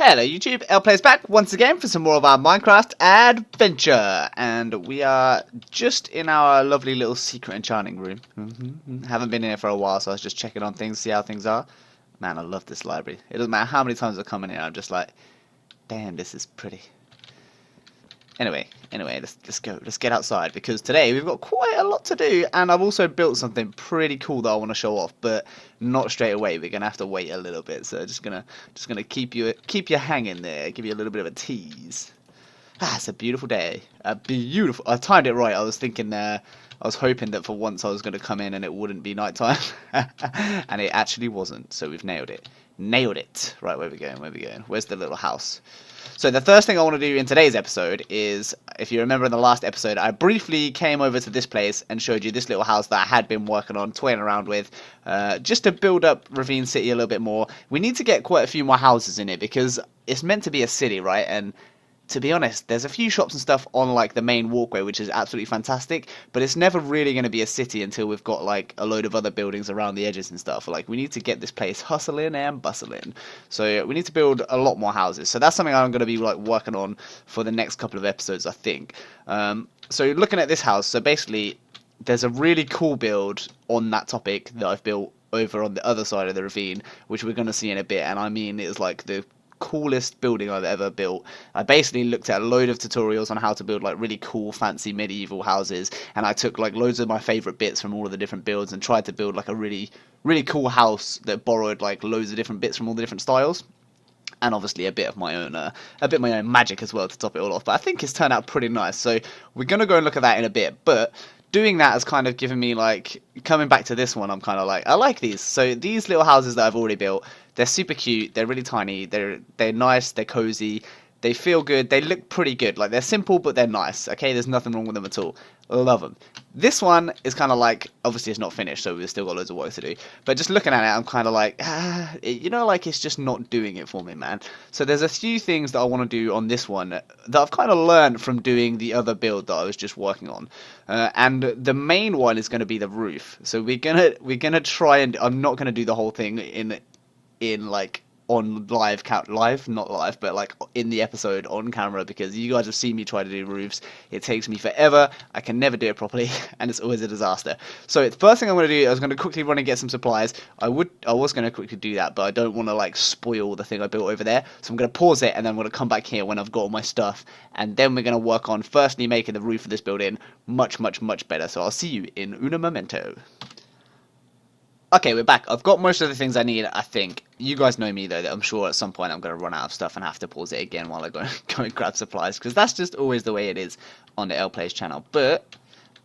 Hello YouTube, LPlay's back once again for some more of our Minecraft adventure, and we are just in our lovely little secret enchanting room. Haven't been in here for a while, so I was just checking on things, see how things are. Man, I love this library. It doesn't matter how many times I come in here, I'm just like, damn, this is pretty. Anyway, let's go. Let's get outside because today we've got quite a lot to do, and I've also built something pretty cool that I want to show off, but not straight away. We're gonna have to wait a little bit, so just gonna keep you hanging there, give you a little bit of a tease. It's a beautiful day. I timed it right. I was thinking I was hoping that for once I was gonna come in and it wouldn't be nighttime, and it actually wasn't. So we've nailed it. Nailed it. Right, where we going? Where's the little house? So the first thing I want to do in today's episode is, if you remember in the last episode, I briefly came over to this place and showed you this little house that I had been working on, toying around with, just to build up Ravine City a little bit more. We need to get quite a few more houses in it because it's meant to be a city, right? And to be honest, there's a few shops and stuff on like the main walkway, which is absolutely fantastic, but it's never really going to be a city until we've got like a load of other buildings around the edges and stuff. Like, we need to get this place hustling and bustling. So we need to build a lot more houses. So that's something I'm going to be like working on for the next couple of episodes, I think. So looking at this house, so basically there's a really cool build on that topic that I've built over on the other side of the ravine, which we're going to see in a bit. And I mean, it's like the coolest building I've ever built. I basically looked at a load of tutorials on how to build like really cool fancy medieval houses, and I took like loads of my favorite bits from all of the different builds and tried to build like a really cool house that borrowed like loads of different bits from all the different styles, and obviously a bit of my own magic as well to top it all off. But I think it's turned out pretty nice, so we're gonna go and look at that in a bit. But doing that has kind of given me, like, coming back to this one, I'm kind of like, I like these. So these little houses that I've already built, they're super cute, they're really tiny, they're nice, they're cozy, they feel good, they look pretty good. Like, they're simple, but they're nice, okay? There's nothing wrong with them at all. Love them. This one is kind of like, obviously it's not finished, so we've still got loads of work to do. But just looking at it, I'm kind of like, you know, like, it's just not doing it for me, man. So there's a few things that I want to do on this one that I've kind of learned from doing the other build that I was just working on. And the main one is going to be the roof. So we're gonna try, and I'm not going to do the whole thing in like on live, not live, but like in the episode on camera, because you guys have seen me try to do roofs. It takes me forever. I can never do it properly, and it's always a disaster. So the first thing I'm going to do, I was going to quickly run and get some supplies. I was going to quickly do that, but I don't want to like spoil the thing I built over there. So I'm going to pause it, and then I'm going to come back here when I've got all my stuff, and then we're going to work on firstly making the roof of this building much better. So I'll see you in un momento. Okay, we're back. I've got most of the things I need, I think. You guys know me, though, that I'm sure at some point I'm going to run out of stuff and have to pause it again while I go and grab supplies, because that's just always the way it is on the LPlays channel. But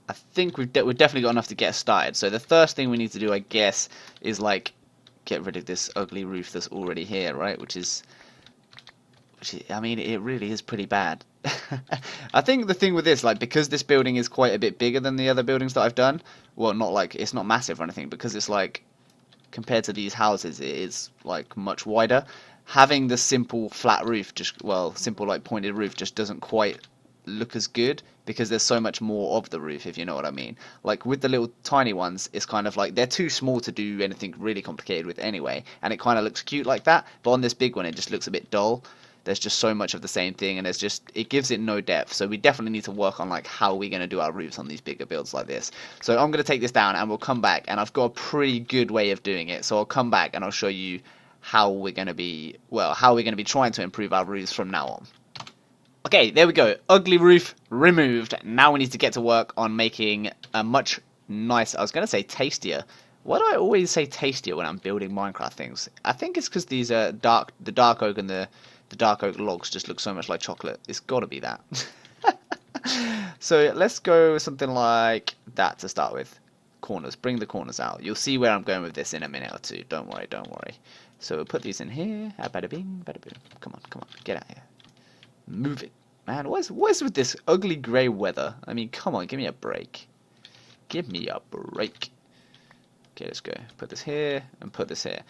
I think we've definitely got enough to get us started. So the first thing we need to do, I guess, is, like, get rid of this ugly roof that's already here, right? Which is, I mean, it really is pretty bad. I think the thing with this, like, because this building is quite a bit bigger than the other buildings that I've done, well, not like, it's not massive or anything, because it's like, compared to these houses, it is like much wider. Having the simple flat roof, simple like pointed roof, just doesn't quite look as good, because there's so much more of the roof, if you know what I mean. Like with the little tiny ones, it's kind of like, they're too small to do anything really complicated with anyway, and it kind of looks cute like that, but on this big one, it just looks a bit dull. There's just so much of the same thing, and it gives it no depth. So we definitely need to work on like how we're going to do our roofs on these bigger builds like this. So I'm going to take this down, and we'll come back, and I've got a pretty good way of doing it. So I'll come back and I'll show you how we're going to be trying to improve our roofs from now on. Okay, there we go. Ugly roof removed. Now we need to get to work on making a much nicer, I was going to say tastier. Why do I always say tastier when I'm building Minecraft things? I think it's because these the dark oak and the dark oak logs just look so much like chocolate. It's got to be that. So let's go with something like that to start with. Corners. Bring the corners out. You'll see where I'm going with this in a minute or two. Don't worry. So we'll put these in here. Bada bing, bada boom. Come on. Get out here. Move it. Man, what is with this ugly grey weather? I mean, come on. Give me a break. Okay, let's go. Put this here and put this here.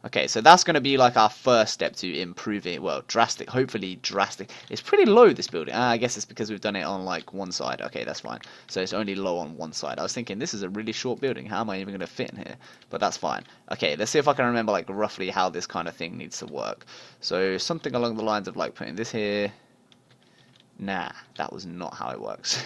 Okay, so that's going to be like our first step to improving, well, drastic, hopefully drastic. It's pretty low, this building. I guess it's because we've done it on like one side. Okay, that's fine. So it's only low on one side. I was thinking this is a really short building. How am I even going to fit in here? But that's fine. Okay, let's see if I can remember like roughly how this kind of thing needs to work. So something along the lines of like putting this here. Nah, that was not how it works.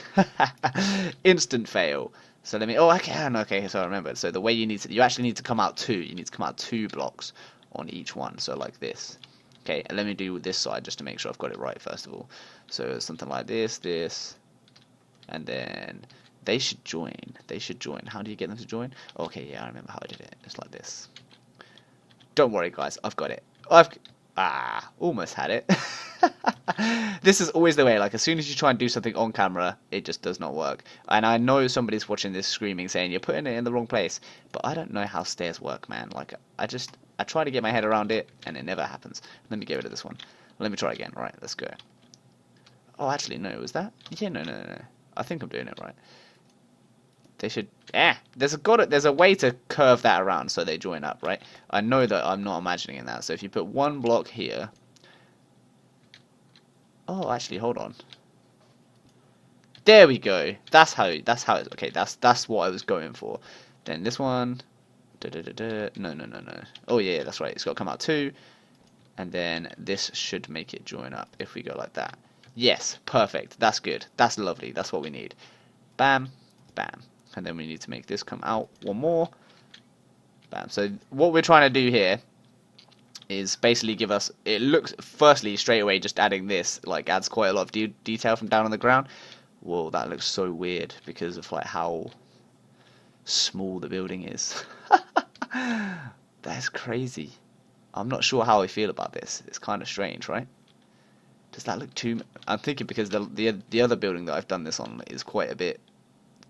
Instant fail. So let me, oh, okay, so I remember. So the way you actually need to come out two. You need to come out 2 blocks on each one. So like this. Okay, and let me do this side just to make sure I've got it right first of all. So something like this, and then they should join. They should join. How do you get them to join? Okay, yeah, I remember how I did it. It's like this. Don't worry, guys, I've got it. Almost had it. This is always the way, like as soon as you try and do something on camera, it just does not work. And I know somebody's watching this screaming saying you're putting it in the wrong place, but I don't know how stairs work, man. Like I try to get my head around it and it never happens. Let me get rid of this one. Let me try again. Right, let's go. Oh, actually no, was that? Yeah, no. I think I'm doing it right. They should there's a way to curve that around so they join up, right? I know that I'm not imagining that. So if you put 1 block here. Oh, actually, hold on. There we go. That's how it's okay. That's what I was going for. Then this one. No. Oh yeah, that's right. It's got to come out 2, and then this should make it join up if we go like that. Yes, perfect. That's good. That's lovely. That's what we need. Bam, bam, and then we need to make this come out 1 more. Bam. So what we're trying to do here is basically give us, it looks, firstly straight away just adding this like adds quite a lot of detail from down on the ground. Whoa, that looks so weird because of like how small the building is. That's crazy. I'm not sure how I feel about this. It's kind of strange, right? Does that look too, I'm thinking because the other building that I've done this on is quite a bit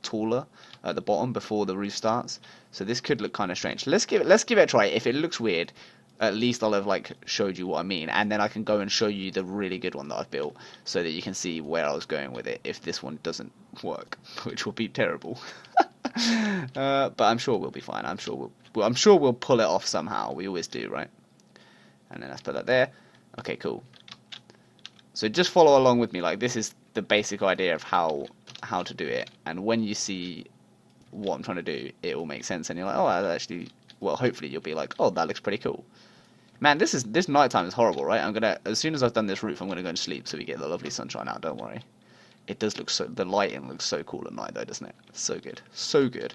taller at the bottom before the roof starts, so this could look kind of strange. Let's give it a try. If it looks weird, at least I'll have like showed you what I mean, and then I can go and show you the really good one that I've built so that you can see where I was going with it if this one doesn't work, which will be terrible. But I'm sure we'll be fine. I'm sure we'll pull it off somehow. We always do, right? And then let's put that there. Okay, cool. So just follow along with me. Like this is the basic idea of how to do it, and when you see what I'm trying to do, it will make sense, and you're like, oh, that actually, well, hopefully you'll be like, oh, that looks pretty cool. Man, this nighttime is horrible, right? As soon as I've done this roof, I'm gonna go and sleep so we get the lovely sunshine out. Don't worry. It does look the lighting looks so cool at night though, doesn't it? So good, so good.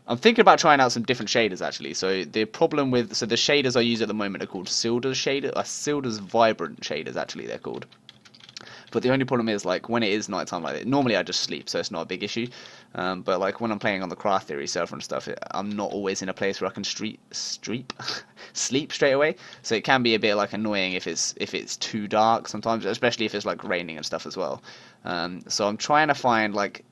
I'm thinking about trying out some different shaders actually. So the shaders I use at the moment are called Silder's Vibrant shaders actually they're called. But the only problem is, like, when it is nighttime like that, normally I just sleep, so it's not a big issue. But, like, when I'm playing on the Craft Theory server and stuff, I'm not always in a place where I can sleep straight away. So it can be a bit, like, annoying if it's too dark sometimes, especially if it's, like, raining and stuff as well. So I'm trying to find, like,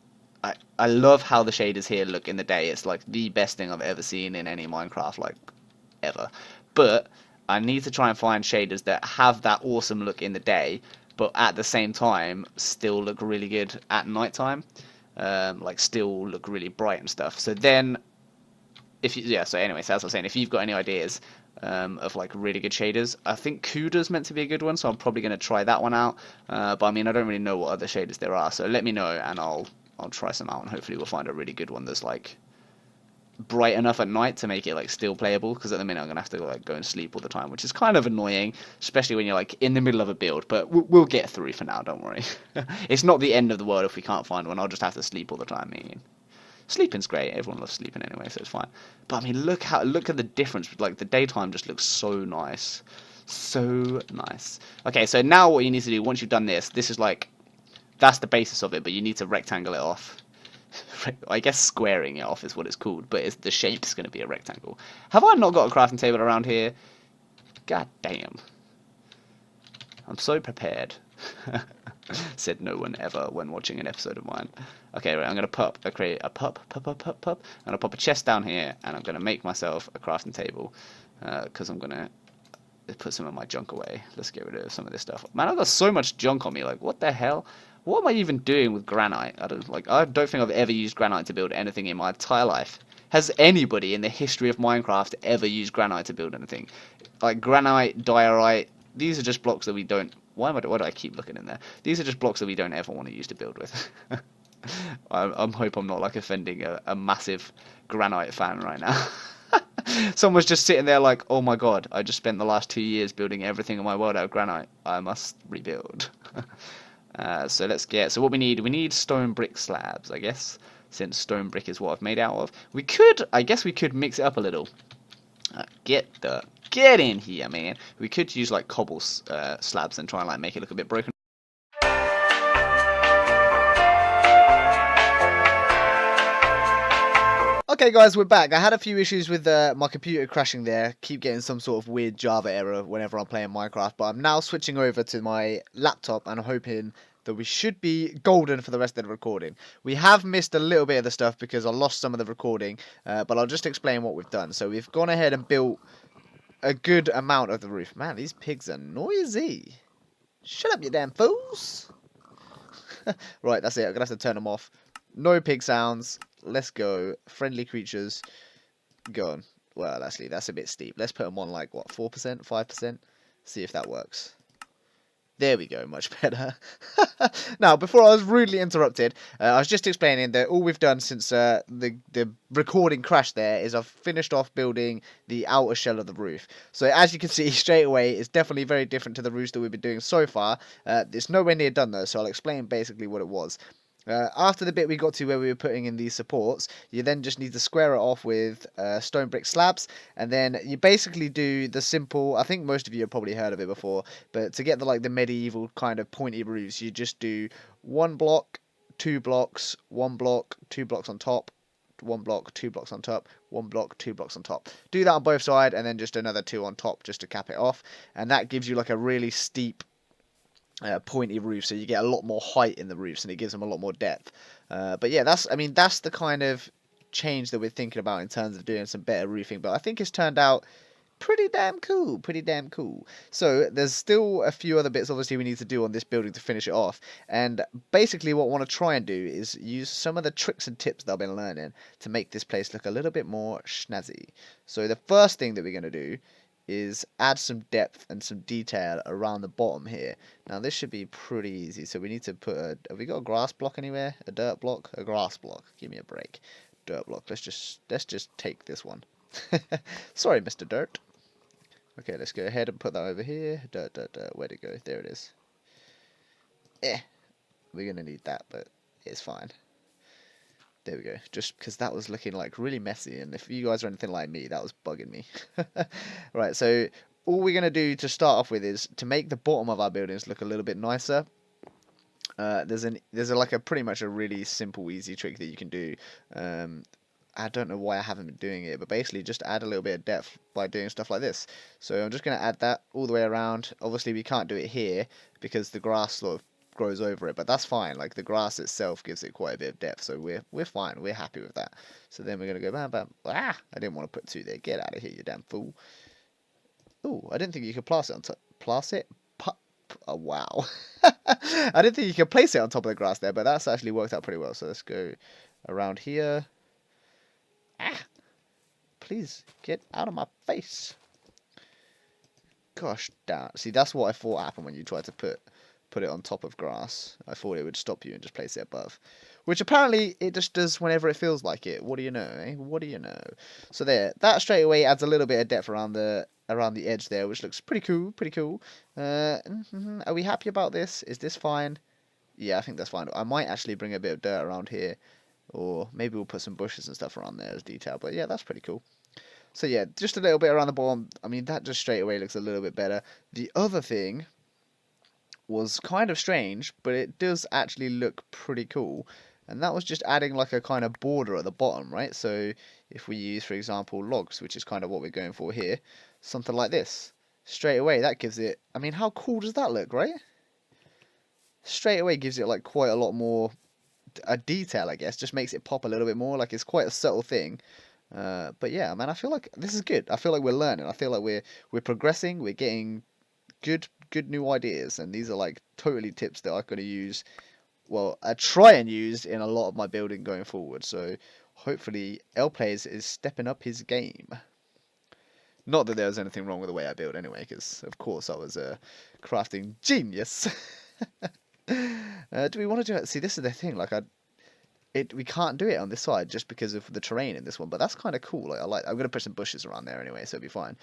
I love how the shaders here look in the day. It's, like, the best thing I've ever seen in any Minecraft, like, ever. But I need to try and find shaders that have that awesome look in the day, but at the same time still look really good at nighttime, like still look really bright and stuff. So then, so as I was saying, if you've got any ideas of like really good shaders, I think Kuda's meant to be a good one, so I'm probably going to try that one out. But I mean, I don't really know what other shaders there are, so let me know and I'll try some out, and hopefully we'll find a really good one that's like bright enough at night to make it like still playable, because at the minute I'm gonna have to like go and sleep all the time, which is kind of annoying, especially when you're like in the middle of a build. But we'll get through for now, don't worry. It's not the end of the world if we can't find one. I'll just have to sleep all the time. I mean, sleeping's great, everyone loves sleeping anyway, so it's fine. But I mean, look at the difference. Like the daytime just looks so nice, so nice. Okay, so now what you need to do once you've done this is like, that's the basis of it, but you need to rectangle it off. I guess squaring it off is what it's called, but the shape's going to be a rectangle. Have I not got a crafting table around here? God damn. I'm so prepared. Said no one ever when watching an episode of mine. Okay, right, I'm going to create a I'm going to pop a chest down here, and I'm going to make myself a crafting table, because I'm going to put some of my junk away. Let's get rid of some of this stuff. Man, I've got so much junk on me, like, what the hell? What am I even doing with granite? I don't think I've ever used granite to build anything in my entire life. Has anybody in the history of Minecraft ever used granite to build anything? Like granite, diorite, these are just blocks that we don't... why do I keep looking in there? These are just blocks that we don't ever want to use to build with. I hope I'm not like offending a massive granite fan right now. Someone's just sitting there like, oh my god, I just spent the last 2 years building everything in my world out of granite. I must rebuild. So let's get... so what we need stone brick slabs, I guess. Since stone brick is what I've made out of. I guess we could mix it up a little. Get in here, man. We could use like cobble slabs and try and like make it look a bit broken. Okay guys, we're back. I had a few issues with my computer crashing there. Keep getting some sort of weird Java error whenever I'm playing Minecraft. But I'm now switching over to my laptop and I'm hoping that we should be golden for the rest of the recording. We have missed a little bit of the stuff because I lost some of the recording. But I'll just explain what we've done. So we've gone ahead and built a good amount of the roof. Man, these pigs are noisy. Shut up, you damn fools. Right, that's it. I'm going to have to turn them off. No pig sounds. Let's go. Friendly creatures. Go on. Well, actually, that's a bit steep. Let's put them on like, what, 4%? 5%? See if that works. There we go. Much better. Now, before I was rudely interrupted, I was just explaining that all we've done since the recording crashed there is I've finished off building the outer shell of the roof. So as you can see straight away, it's definitely very different to the roofs that we've been doing so far. It's nowhere near done though, so I'll explain basically what it was. After the bit we got to where we were putting in these supports, you then just need to square it off with stone brick slabs, and then you basically do the simple, I think most of you have probably heard of it before, but to get the medieval kind of pointy roofs, you just do 1 block, 2 blocks, 1 block, 2 blocks on top, 1 block, 2 blocks on top, 1 block, 2 blocks on top. Do that on both sides, and then just another 2 on top just to cap it off, and that gives you like a really steep pointy roof, so you get a lot more height in the roofs and it gives them a lot more depth. But yeah, that's the kind of change that we're thinking about in terms of doing some better roofing, but I think it's turned out pretty damn cool. So there's still a few other bits obviously we need to do on this building to finish it off, and basically what I want to try and do is use some of the tricks and tips that I've been learning to make this place look a little bit more snazzy. So the first thing that we're going to do is add some depth and some detail around the bottom here. Now this should be pretty easy. So we need to put have we got a grass block anywhere? A dirt block? A grass block. Give me a break. Dirt block. Let's just take this one. Sorry, Mr. Dirt. Okay, let's go ahead and put that over here. Dirt. Where'd it go? There it is. We're gonna need that, but it's fine. There we go. Just because that was looking like really messy, and if you guys are anything like me, that was bugging me. Right, so all we're going to do to start off with is to make the bottom of our buildings look a little bit nicer. There's like a pretty much a really simple, easy trick that you can do. I don't know why I haven't been doing it, but basically just add a little bit of depth by doing stuff like this. So I'm just going to add that all the way around. Obviously we can't do it here because the grass sort of grows over it, but that's fine. Like the grass itself gives it quite a bit of depth, so we're fine. We're happy with that. So then we're gonna go bam bam. I didn't want to put 2 there. Get out of here, you damn fool. Oh, I didn't think you could place it on top. Place it? Oh wow. I didn't think you could place it on top of the grass there, but that's actually worked out pretty well. So let's go around here. Please get out of my face. Gosh damn. See, that's what I thought happened when you tried to put it on top of grass. I thought it would stop you and just place it above, which apparently it just does whenever it feels like it. What do you know, eh? What do you know? So there, that straight away adds a little bit of depth around the edge there, which looks pretty cool. Are we happy about this? Is this fine? Yeah, I think that's fine. I might actually bring a bit of dirt around here, or maybe we'll put some bushes and stuff around there as detail, but yeah, that's pretty cool. So yeah, just a little bit around the bottom. I mean, that just straight away looks a little bit better. The other thing was kind of strange, but it does actually look pretty cool, and that was just adding like a kind of border at the bottom, right? So if we use, for example, logs, which is kind of what we're going for here, something like this, straight away that gives it, I mean, how cool does that look, right? Straight away gives it like quite a lot more a detail, I guess, just makes it pop a little bit more. Like it's quite a subtle thing, but yeah, man, I feel like this is good. I feel like we're learning. I feel like we're progressing. We're getting good new ideas, and these are like totally tips that I'm going to use well, I try and use in a lot of my building going forward. So hopefully L-Plays is stepping up his game. Not that there was anything wrong with the way I build anyway, because of course I was a crafting genius. Do we want to do it? See, this is the thing. Like, we can't do it on this side just because of the terrain in this one. But that's kind of cool. Like, I'm gonna put some bushes around there anyway, so it'll be fine.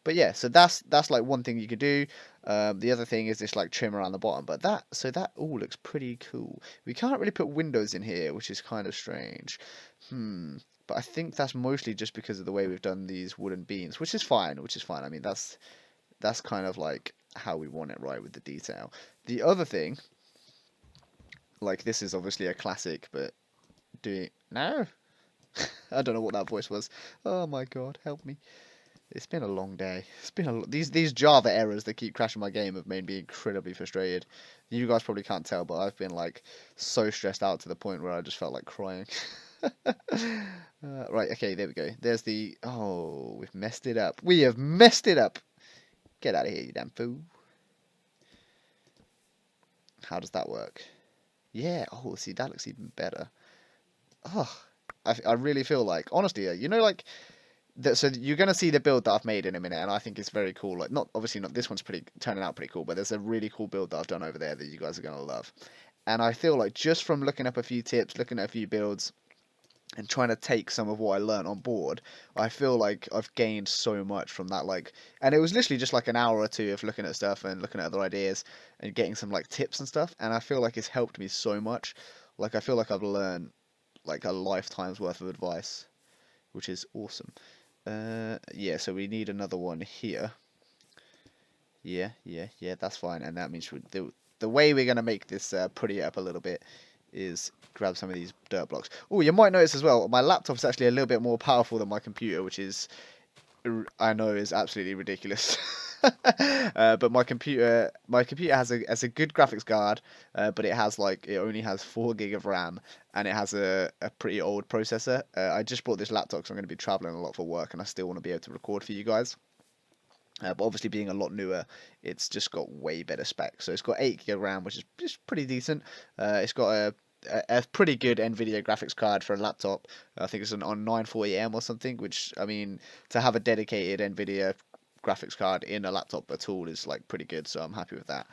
But yeah, so that's like one thing you could do. The other thing is this like trim around the bottom. But that all looks pretty cool. We can't really put windows in here, which is kind of strange. But I think that's mostly just because of the way we've done these wooden beams, which is fine. I mean, that's kind of like how we want it, right, with the detail. The other thing, like, this is obviously a classic, but no, I don't know what that voice was. Oh my god, help me! It's been a long day. It's been these Java errors that keep crashing my game have made me incredibly frustrated. You guys probably can't tell, but I've been like so stressed out to the point where I just felt like crying. Right, okay, there we go. There's the... Oh, we've messed it up. We have messed it up. Get out of here, you damn fool. How does that work? Yeah, oh, see, that looks even better. Oh, I really feel like, honestly, you know, like... So you're going to see the build that I've made in a minute, and I think it's very cool. Like, obviously not this one's turning out pretty cool, but there's a really cool build that I've done over there that you guys are going to love. And I feel like just from looking up a few tips, looking at a few builds, and trying to take some of what I learned on board, I feel like I've gained so much from that. Like, and it was literally just like an hour or two of looking at stuff and looking at other ideas and getting some like tips and stuff. And I feel like it's helped me so much. Like, I feel like I've learned like a lifetime's worth of advice, which is awesome. Yeah, so we need another one here. Yeah, that's fine. And that means the way we're going to make this pretty up a little bit is grab some of these dirt blocks. Oh, you might notice as well, my laptop's actually a little bit more powerful than my computer, which is, I know, is absolutely ridiculous. But my computer has a good graphics card, but it only has 4 gig of RAM, and it has a pretty old processor. I just bought this laptop because I'm going to be traveling a lot for work, and I still want to be able to record for you guys. But obviously, being a lot newer, it's just got way better specs. So it's got 8 gig of RAM, which is just pretty decent. It's got a pretty good NVIDIA graphics card for a laptop. I think it's on 940M or something, which, I mean, to have a dedicated NVIDIA graphics card in a laptop at all is like pretty good, so I'm happy with that.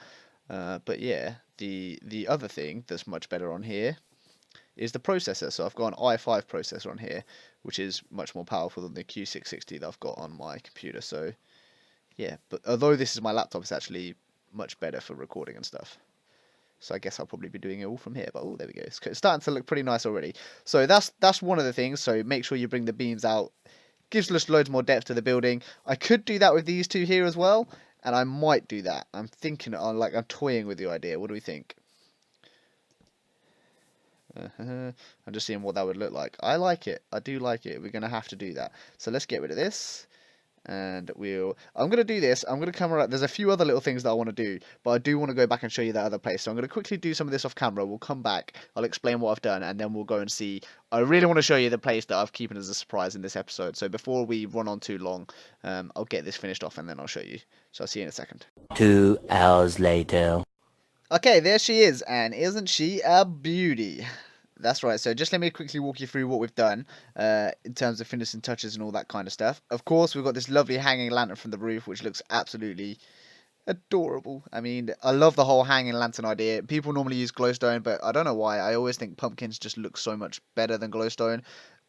But yeah, the other thing that's much better on here is the processor. So I've got an i5 processor on here, which is much more powerful than the Q660 that I've got on my computer. So yeah, but although this is my laptop, it's actually much better for recording and stuff. So I guess I'll probably be doing it all from here. But oh, there we go. It's starting to look pretty nice already. So that's one of the things. So make sure you bring the beams out. Gives us loads more depth to the building. I could do that with these two here as well, and I might do that. I'm thinking, I'm toying with the idea. What do we think? I'm just seeing what that would look like. I like it. I do like it. We're going to have to do that. So let's get rid of this. And I'm going to do this. I'm going to come around. There's a few other little things that I want to do, but I do want to go back and show you that other place. So I'm going to quickly do some of this off camera. We'll come back. I'll explain what I've done, and then we'll go and see. I really want to show you the place that I've keeping as a surprise in this episode. So before we run on too long, I'll get this finished off, and then I'll show you. So I'll see you in a second. 2 hours later. Okay, there she is, and isn't she a beauty? That's right, so just let me quickly walk you through what we've done in terms of finishing touches and all that kind of stuff. Of course, we've got this lovely hanging lantern from the roof, which looks absolutely adorable. I mean, I love the whole hanging lantern idea. People normally use glowstone, but I don't know why. I always think pumpkins just look so much better than glowstone.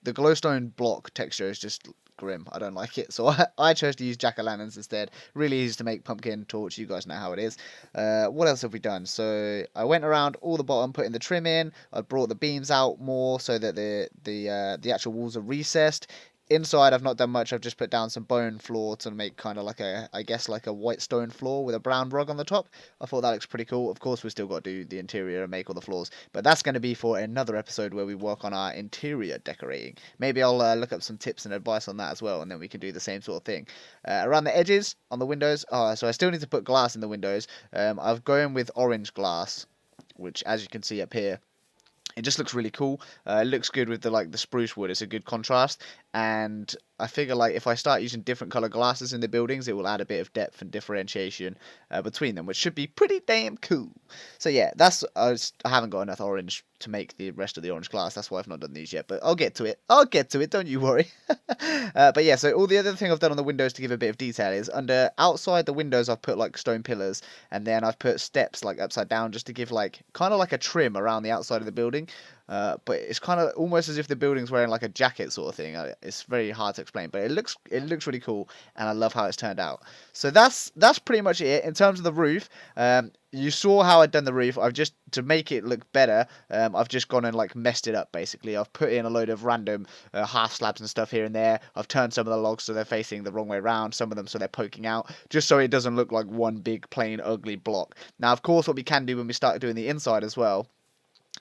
The glowstone block texture is just grim. I don't like it, so I chose to use jack-o'-lanterns instead. Really easy to make pumpkin torch. You guys know how it is. What else have we done? So I went around all the bottom, putting the trim in. I brought the beams out more so that the actual walls are recessed. Inside, I've not done much. I've just put down some bone floor to make kind of like I guess like a white stone floor with a brown rug on the top. I thought that looks pretty cool. Of course, we've still got to do the interior and make all the floors, but that's going to be for another episode where we work on our interior decorating. Maybe I'll look up some tips and advice on that as well, and then we can do the same sort of thing. Around the edges, on the windows, so I still need to put glass in the windows. I've gone with orange glass, which, as you can see up here, it just looks really cool. It looks good with the spruce wood. It's a good contrast, and I figure like if I start using different color glasses in the buildings, it will add a bit of depth and differentiation between them, which should be pretty damn cool. So yeah, I haven't got enough orange to make the rest of the orange glass. That's why I've not done these yet, but I'll get to it. I'll get to it. Don't you worry. But yeah, so all the other thing I've done on the windows to give a bit of detail is under outside the windows I've put like stone pillars, and then I've put steps like upside down just to give like kind of like a trim around the outside of the building. But it's kind of almost as if the building's wearing like a jacket sort of thing. It's very hard to explain, but it looks really cool, and I love how it's turned out. So that's pretty much it in terms of the roof. You saw how I'd done the roof. I've just, to make it look better, I've just gone and like messed it up basically. I've put in a load of random half slabs and stuff here and there. I've turned some of the logs so they're facing the wrong way around, some of them so they're poking out, just so it doesn't look like one big plain ugly block. Now of course what we can do when we start doing the inside as well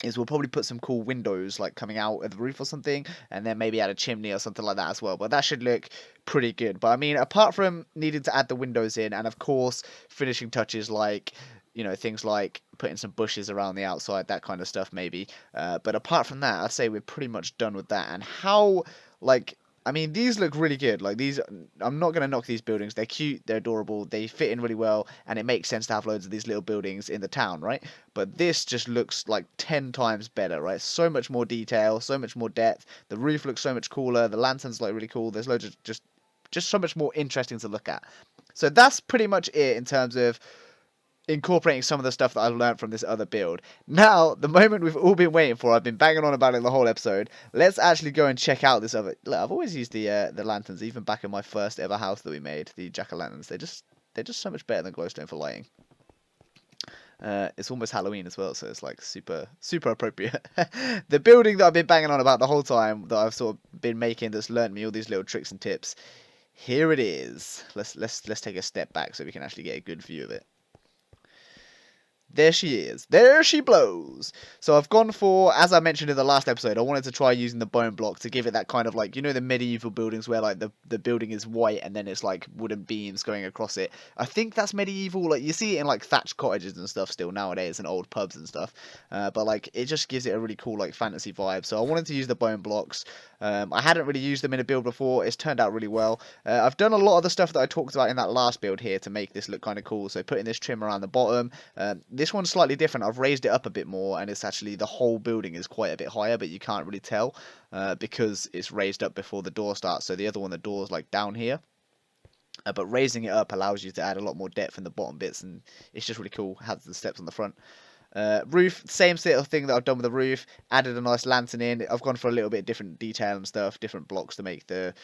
is we'll probably put some cool windows like coming out of the roof or something, and then maybe add a chimney or something like that as well. But that should look pretty good. But I mean, apart from needing to add the windows in, and of course finishing touches like, you know, things like putting some bushes around the outside, that kind of stuff maybe. But apart from that, I'd say we're pretty much done with that. And how, like, I mean, these look really good. Like, these, I'm not going to knock these buildings. They're cute, they're adorable, they fit in really well, and it makes sense to have loads of these little buildings in the town, right? But this just looks like 10 times better, right? So much more detail, so much more depth. The roof looks so much cooler. The lanterns look really cool. There's loads of just so much more interesting to look at. So that's pretty much it in terms of incorporating some of the stuff that I've learned from this other build. Now, the moment we've all been waiting for, I've been banging on about it the whole episode. Let's actually go and check out this other. Look, I've always used the lanterns, even back in my first ever house that we made, the jack-o'-lanterns. They're just so much better than glowstone for lighting. It's almost Halloween as well, so it's like super appropriate. The building that I've been banging on about the whole time, that I've sort of been making, that's learned me all these little tricks and tips. Here it is. Let's take a step back so we can actually get a good view of it. There she is. There she blows. So I've gone for, as I mentioned in the last episode, I wanted to try using the bone block to give it that kind of like, you know, the medieval buildings where like the building is white and then it's like wooden beams going across it. I think that's medieval. Like you see it in like thatched cottages and stuff still nowadays and old pubs and stuff. But like it just gives it a really cool like fantasy vibe. So I wanted to use the bone blocks. I hadn't really used them in a build before. It's turned out really well. I've done a lot of the stuff that I talked about in that last build here to make this look kind of cool. So putting this trim around the bottom. This one's slightly different. I've raised it up a bit more, and it's actually the whole building is quite a bit higher, but you can't really tell because it's raised up before the door starts. So the other one, the door's like down here. But raising it up allows you to add a lot more depth in the bottom bits, and it's just really cool. Has the steps on the front. Roof, same sort of thing that I've done with the roof. Added a nice lantern in. I've gone for a little bit of different detail and stuff, different blocks to make the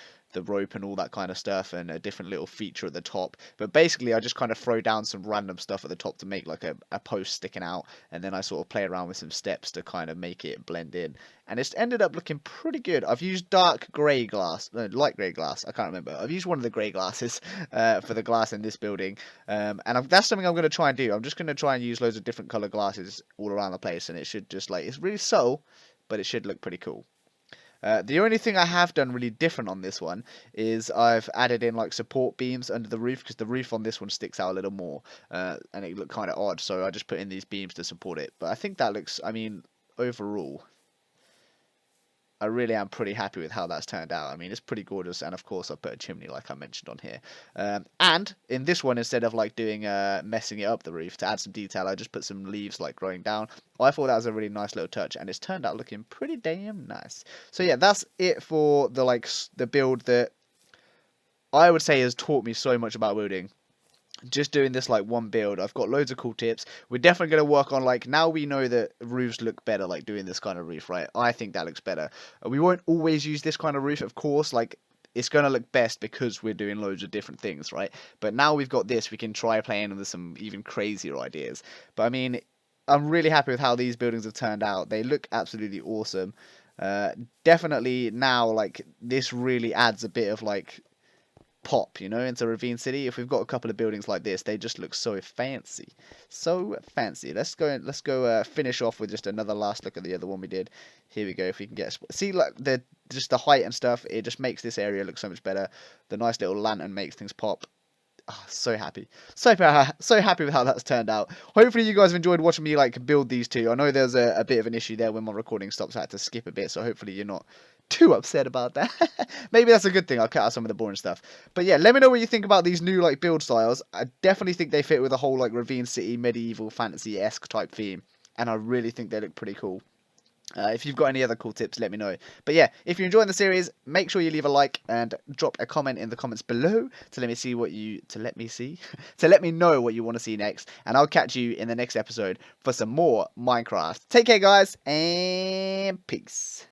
rope and all that kind of stuff, and a different little feature at the top. But basically I just kind of throw down some random stuff at the top to make like a post sticking out, and then I sort of play around with some steps to kind of make it blend in, and it's ended up looking pretty good. I've used dark grey glass, no, light grey glass, I can't remember. I've used one of the grey glasses for the glass in this building, and that's something I'm going to try and do. I'm just going to try and use loads of different colour glasses all around the place, and it should just like, it's really subtle, but it should look pretty cool. The only thing I have done really different on this one is I've added in like support beams under the roof, because the roof on this one sticks out a little more, and it looked kind of odd, so I just put in these beams to support it. But I think that looks, I mean, overall, I really am pretty happy with how that's turned out. I mean, it's pretty gorgeous, and of course I put a chimney like I mentioned on here. And in this one, instead of like doing messing it up the roof to add some detail, I just put some leaves like growing down. I thought that was a really nice little touch, and it's turned out looking pretty damn nice. So yeah, that's it for the build that I would say has taught me so much about building. Just doing this like one build, I've got loads of cool tips. We're definitely going to work on, like, now we know that roofs look better, like doing this kind of roof, right? I think that looks better. We won't always use this kind of roof, of course, like it's going to look best because we're doing loads of different things, right? But now we've got this, we can try playing with some even crazier ideas. But I mean, I'm really happy with how these buildings have turned out. They look absolutely awesome. Definitely now, like, this really adds a bit of like pop, you know, into Ravine City. If we've got a couple of buildings like this, they just look so fancy, so fancy. Let's go finish off with just another last look at the other one we did. Here we go. If we can get see, like, just the height and stuff, it just makes this area look so much better. The nice little lantern makes things pop. Oh, so happy. So happy with how that's turned out. Hopefully you guys have enjoyed watching me like build these two. I know there's a bit of an issue there when my recording stops. I had to skip a bit, so hopefully you're not too upset about that. Maybe that's a good thing. I'll cut out some of the boring stuff. But yeah, let me know what you think about these new like build styles. I definitely think they fit with the whole like Ravine City medieval fantasy-esque type theme. And I really think they look pretty cool. If you've got any other cool tips, let me know. But yeah, if you're enjoying the series, make sure you leave a like and drop a comment in the comments below to let me see what you to let me know what you want to see next. And I'll catch you in the next episode for some more Minecraft. Take care, guys, and peace.